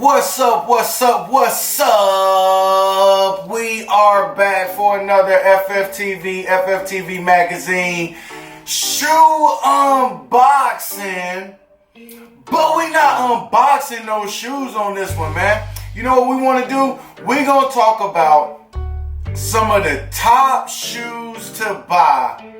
What's up? We are back for another FFTV magazine shoe unboxing. But we not unboxing those shoes on this one, man. You know what we want to do? We're going to talk about some of the top shoes to buy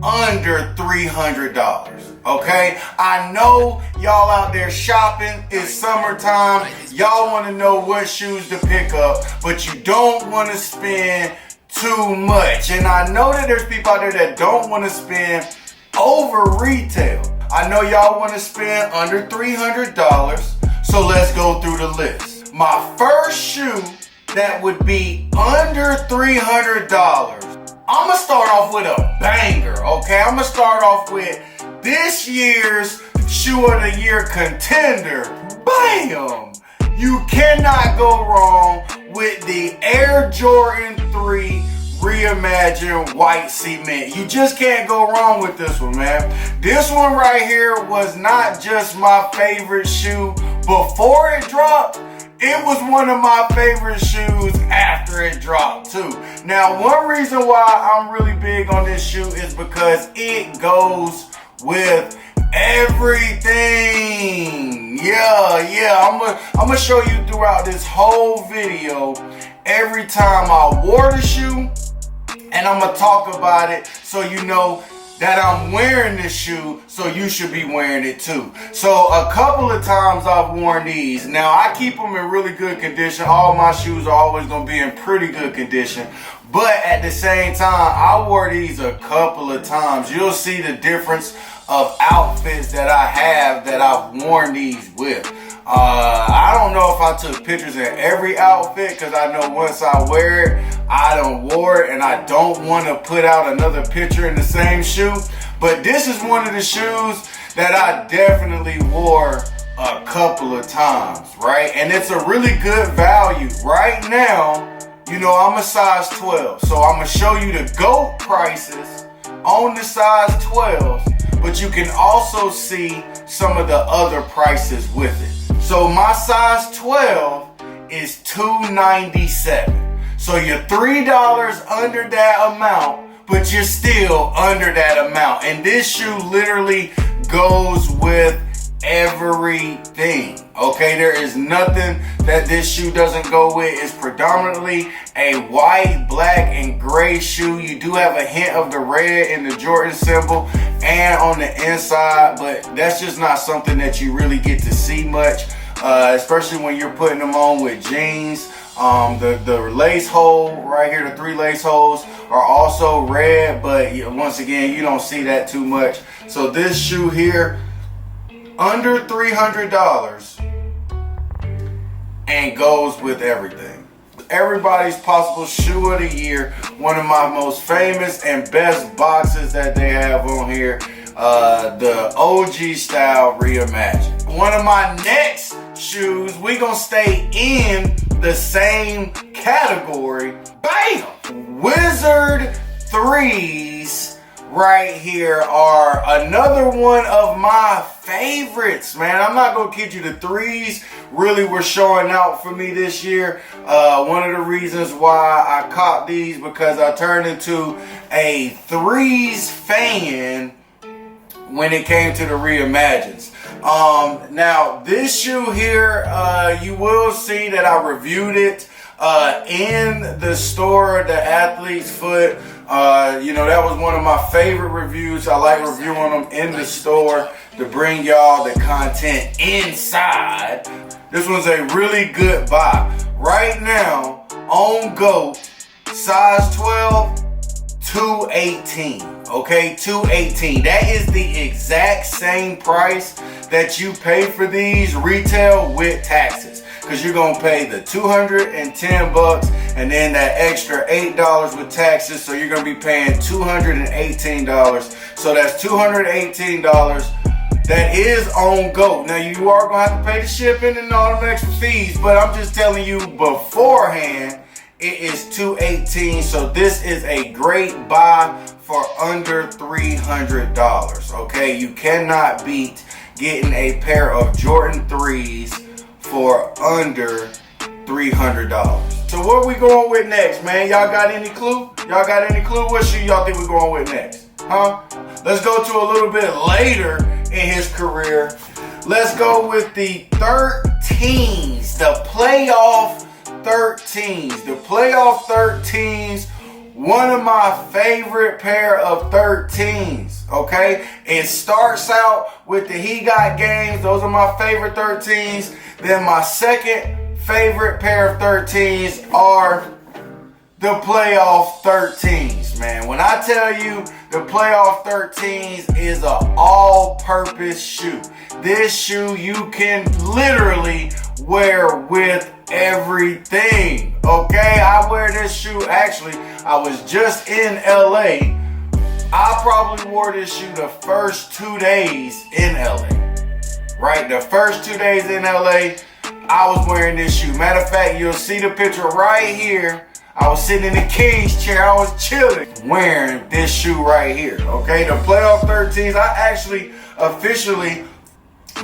under $300. Okay, I know y'all out there shopping. It's summertime. Y'all want to know what shoes to pick up, but you don't want to spend too much. And I know that there's people out there that don't want to spend over retail. I know y'all want to spend under $300, so let's go through the list. My first shoe that would be under $300, I'm going to start off with a banger, okay? I'm going to start off with this year's Shoe of the Year contender. Bam! You cannot go wrong with the Air Jordan 3 Reimagined White Cement. You just can't go wrong with this one, man. This one right here was not just my favorite shoe before it dropped. It was one of my favorite shoes after it dropped too. Now, one reason why I'm really big on this shoe is because it goes with everything. Yeah. I'm gonna show you throughout this whole video every time I wore the shoe, and I'm gonna talk about it so you know that I'm wearing this shoe, so you should be wearing it too. So a couple of times I've worn these. Now I keep them in really good condition. All my shoes are always gonna be in pretty good condition. But at the same time, I wore these a couple of times. You'll see the difference of outfits that I have that I've worn these with. I don't know if I took pictures in every outfit, because I know once I wear it, I done wore it and I don't want to put out another picture in the same shoe. But this is one of the shoes that I definitely wore a couple of times, right? And it's a really good value. Right now, you know, I'm a size 12, so I'm going to show you the GOAT prices on the size 12s, but you can also see some of the other prices with it. So my size 12 is $297. So you're $3 under that amount, but you're still under that amount. And this shoe literally goes with everything. Okay, there is nothing that this shoe doesn't go with. It's predominantly a white, black, and gray shoe. You do have a hint of the red in the Jordan symbol and on the inside, but that's just not something that you really get to see much, especially when you're putting them on with jeans. The lace hole right here, the 3 lace holes are also red, but once again, you don't see that too much. So this shoe here, under $300, and goes with everything. Everybody's possible shoe of the year. One of my most famous and best boxes that they have on here, the OG style Reimagined. One of my next shoes, we gonna stay in the same category. Bam! Wizard 3s right here are another one of my favorites, man. I'm not gonna kid you, the 3s really were showing out for me this year. One of the reasons why I caught these, because I turned into a 3s fan when it came to the Reimagineds. Now this shoe here, you will see that I reviewed it in the store, the Athlete's Foot. You know, that was one of my favorite reviews. I like reviewing them in the store to bring y'all the content inside. This one's a really good buy. Right now, on GOAT, size 12, $218. Okay, $218. That is the exact same price that you pay for these retail with taxes, because you're gonna pay the $210 and then that extra $8 with taxes, so you're gonna be paying $218. So that's $218 that is on GOAT. Now you are gonna have to pay the shipping and all them extra fees, but I'm just telling you beforehand, it is $218. So this is a great buy for under $300. Okay, you cannot beat getting a pair of Jordan 3s for under $300. So what we going with next, man? Y'all got any clue? Y'all got any clue? What shoe y'all think we going with next? Huh? Let's go to a little bit later in his career. Let's go with the 13s, the playoff 13s. The playoff 13s, one of my favorite pair of 13s, okay? It starts out with the He Got Games. Those are my favorite 13s. Then my second favorite pair of 13s are the playoff 13s, man. When I tell you the playoff 13s is an all-purpose shoe. This shoe you can literally wear with everything, okay? I wear this shoe, actually, I was just in LA. I probably wore this shoe the first 2 days in LA, right? The first 2 days in LA, I was wearing this shoe. Matter of fact, you'll see the picture right here. I was sitting in the king's chair. I was chilling wearing this shoe right here, okay? The playoff 13s, I actually officially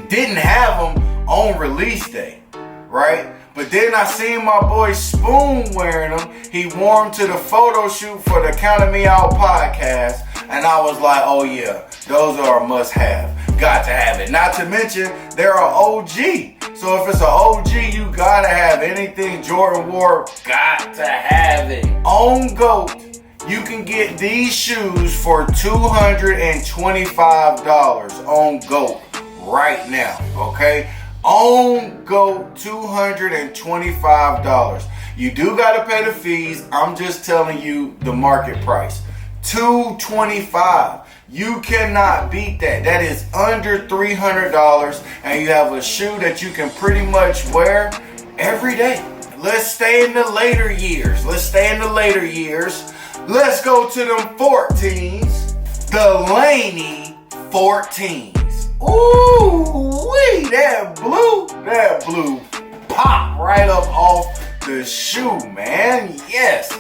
didn't have them on release day, right? But then I seen my boy Spoon wearing them. He wore them to the photo shoot for the Counting Me Out podcast. And I was like, oh yeah, those are a must have. Got to have it. Not to mention, they're an OG. So if it's an OG, you gotta have anything Jordan wore. Got to have it. On GOAT, you can get these shoes for $225 on GOAT right now, okay? On GOAT, $225. You do gotta pay the fees. I'm just telling you the market price. $225. You cannot beat that. That is under $300, and you have a shoe that you can pretty much wear every day. Let's stay in the later years. Let's go to them 14s, the Laney 14s. Ooh, wee, that blue pop right up off the shoe, man. Yes.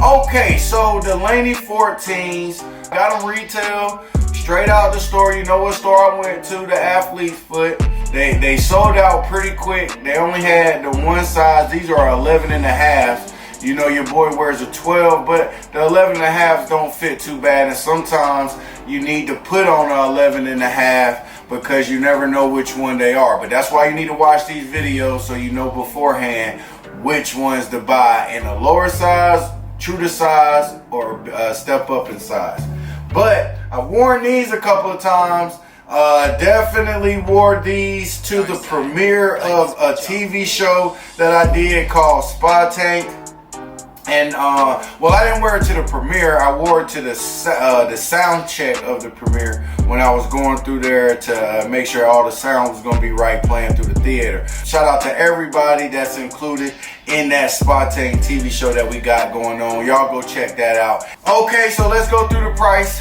Okay, so the Laney 14s, got them retail, straight out the store. You know what store I went to, the Athlete's Foot. They sold out pretty quick. They only had the one size. These are 11 and a half. You know your boy wears a 12, but the 11 and a half don't fit too bad. And sometimes you need to put on an 11 and a half because you never know which one they are. But that's why you need to watch these videos so you know beforehand which ones to buy in a lower size, true to size, or step up in size. But I've worn these a couple of times. Definitely wore these to the premiere of a TV show that I did called Spa Tank. And well, I didn't wear it to the premiere. I wore it to the sound check of the premiere when I was going through there to make sure all the sound was going to be right playing through the theater. Shout out to everybody that's included in that Spa Tank TV show that we got going on. Y'all go check that out. Okay, so let's go through the price.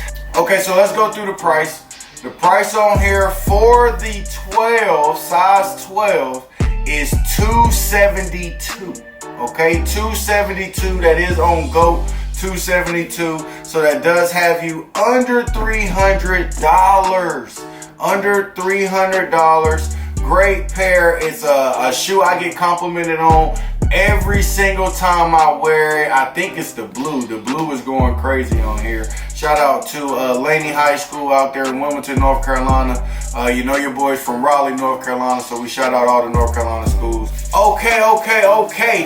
The price on here for the 12, size 12, is $272. Okay, $272. That is on GOAT, $272. So that does have you under $300. Under $300. Great pair. It's a shoe I get complimented on every single time I wear it. I think it's the blue. The blue is going crazy on here. Shout out to Laney High School out there in Wilmington, North Carolina. You know your boys from Raleigh, North Carolina, so we shout out all the North Carolina schools. Okay.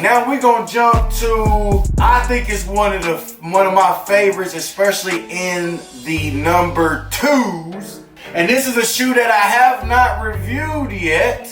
Now we're gonna jump to, I think it's one of my favorites, especially in the number 2s. And this is a shoe that I have not reviewed yet.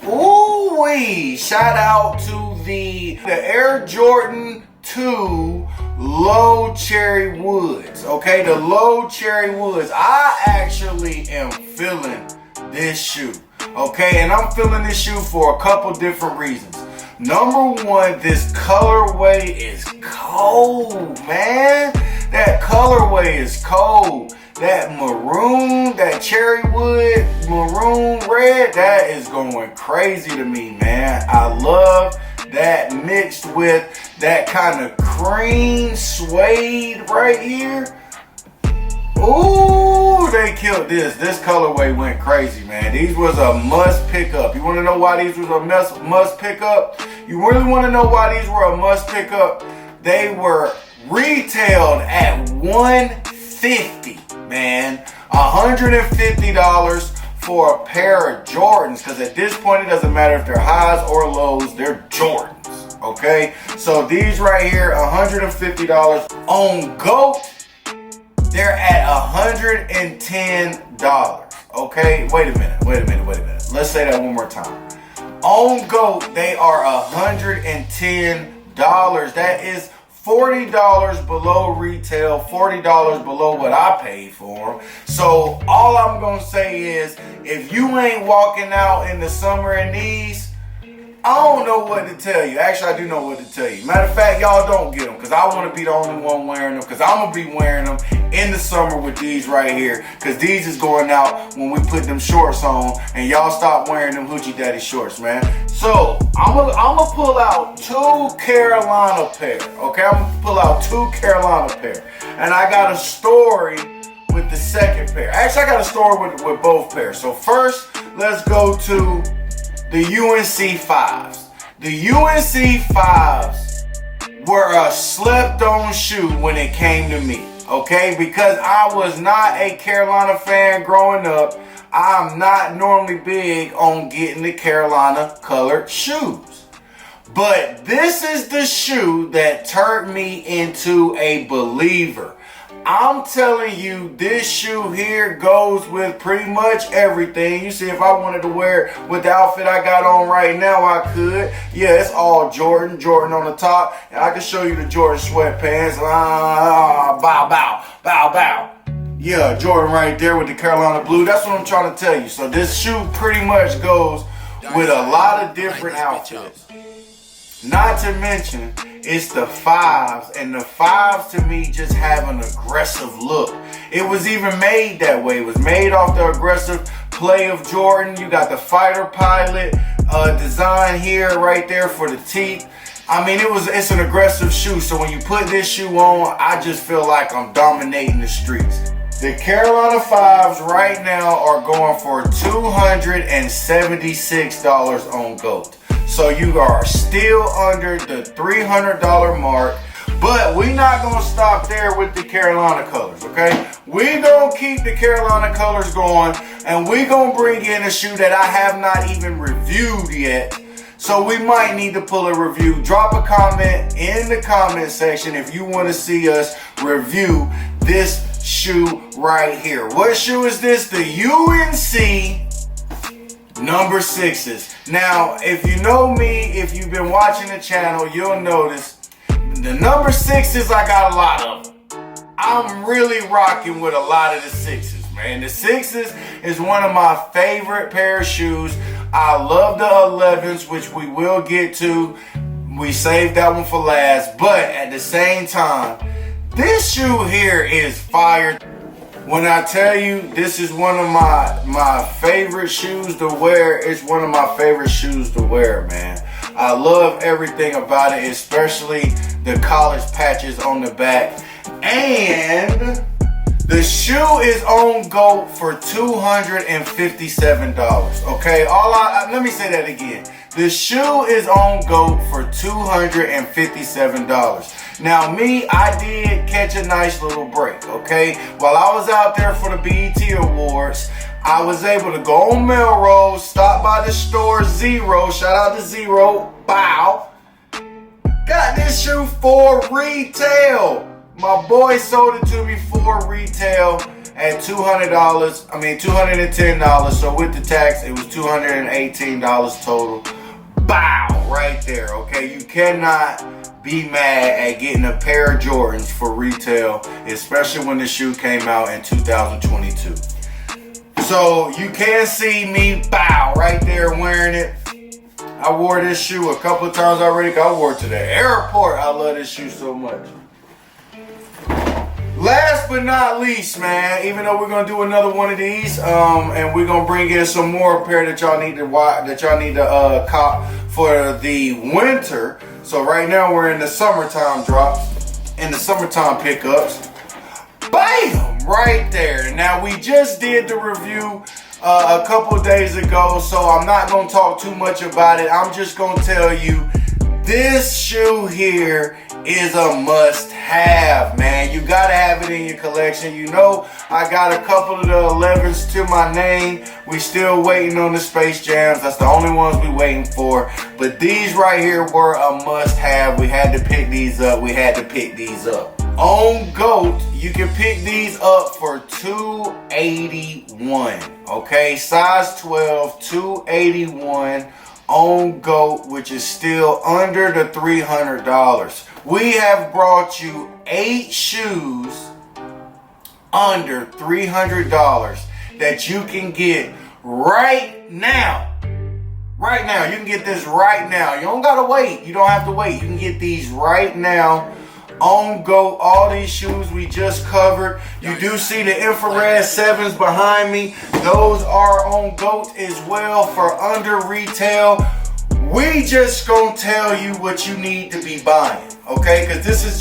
Ooh-wee. Shout out to the Air Jordan 2 Low Cherry Woods. Okay, the Low Cherry Woods. I actually am feeling this shoe. Okay, and I'm feeling this shoe for a couple different reasons. Number one, this colorway is cold, man. That colorway is cold. That maroon, that cherry wood, maroon red, that is going crazy to me, man. I love that mixed with that kind of cream suede right here. Ooh, Ooh, they killed this. This colorway went crazy, man. These was a must pick up. You want to know why these was a must pick up? You really want to know why these were a must pick up? They were retailed at $150, man. $150 for a pair of Jordans. Because at this point, it doesn't matter if they're highs or lows. They're Jordans, okay? So these right here, $150. On GOAT, they're at $110, okay? Wait a minute. Let's say that one more time. On GOAT, they are $110. That is $40 below retail, $40 below what I paid for them. So all I'm gonna say is, if you ain't walking out in the summer in these, I don't know what to tell you. Actually, I do know what to tell you. Matter of fact, y'all don't get them, because I want to be the only one wearing them, because I'm going to be wearing them in the summer with these right here, because these is going out when we put them shorts on, and y'all stop wearing them Hoochie Daddy shorts, man. So, I'm gonna pull out 2 Carolina pair, okay? I'm going to pull out 2 Carolina pair, and I got a story with the second pair. Actually, I got a story with both pairs. So first, let's go to the UNC 5s. The UNC 5s were a slept-on shoe when it came to me, okay? Because I was not a Carolina fan growing up. I'm not normally big on getting the Carolina colored shoes. But this is the shoe that turned me into a believer. I'm telling you, this shoe here goes with pretty much everything. You see, if I wanted to wear it with the outfit I got on right now, I could. Yeah, it's all Jordan on the top. And I can show you the Jordan sweatpants. Bow, bow, bow, bow. Yeah, Jordan right there with the Carolina blue. That's what I'm trying to tell you. So this shoe pretty much goes with a lot of different outfits. Not to mention, it's the 5s, and the 5s to me just have an aggressive look. It was even made that way. It was made off the aggressive play of Jordan. You got the fighter pilot design here, right there for the teeth. I mean, it's an aggressive shoe. So when you put this shoe on, I just feel like I'm dominating the streets. The Carolina 5s right now are going for $276 on GOAT. So you are still under the $300 mark, but we're not gonna stop there with the Carolina colors, okay? We're gonna keep the Carolina colors going, and we're gonna bring in a shoe that I have not even reviewed yet. So we might need to pull a review. Drop a comment in the comment section if you wanna see us review this shoe right here. What shoe is this? The UNC number 6s. Now, if you know me, if you've been watching the channel, you'll notice the number 6s, I got a lot of them. I'm really rocking with a lot of the 6s, man. The 6s is one of my favorite pair of shoes. I love the 11s, which we will get to. We saved that one for last, but at the same time, this shoe here is fire. When I tell you this is one of my favorite shoes to wear, it's one of my favorite shoes to wear, man. I love everything about it, especially the college patches on the back. And the shoe is on GOAT for $257, okay? Let me say that again. The shoe is on GOAT for $257. Now me, I did catch a nice little break, okay? While I was out there for the BET Awards, I was able to go on Melrose, stop by the store Zero, shout out to Zero, bow. Got this shoe for retail. My boy sold it to me for retail at $210. So with the tax, it was $218 total. Bow, right there, okay? You cannot be mad at getting a pair of Jordans for retail, especially when the shoe came out in 2022. So you can see me, bow, right there wearing it. I wore this shoe a couple of times already. I wore it to the airport. I love this shoe so much. Last but not least, man, even though we're gonna do another one of these, and we're gonna bring in some more pair that y'all need to watch, that y'all need to cop for the winter. So right now we're in the summertime drops, in the summertime pickups. Bam! right there. Now, we just did the review a couple days ago, so I'm not going to talk too much about it. I'm just going to tell you, this shoe here is a must-have, man. You got to have it in your collection. You know, I got a couple of the 11s to my name. We still waiting on the Space Jams. That's the only ones we waiting for. But these right here were a must-have. We had to pick these up. On GOAT, you can pick these up for $281. Okay, size 12, $281. On GOAT, which is still under the $300. We have brought you 8 shoes under $300 that you can get right now. Right now, you can get this right now. You don't gotta wait. You don't have to wait. You can get these right now. On GOAT, all these shoes we just covered. You do see the infrared 7s behind me. Those are on GOAT as well for under retail. We just gonna tell you what you need to be buying, okay? Because this is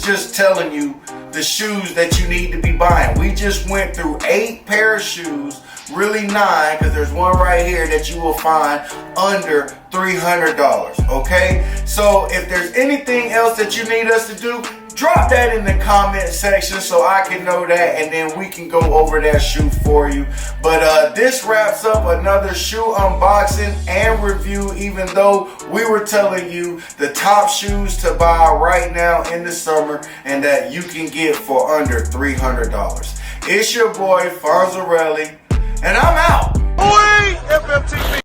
just telling you the shoes that you need to be buying. We just went through 8 pair of shoes, really 9, because there's one right here that you will find under $300, okay? So if there's anything else that you need us to do, drop that in the comment section so I can know that, and then we can go over that shoe for you. But this wraps up another shoe unboxing and review, even though we were telling you the top shoes to buy right now in the summer and that you can get for under $300. It's your boy Fonzy, and I'm out. Boy, FFTV.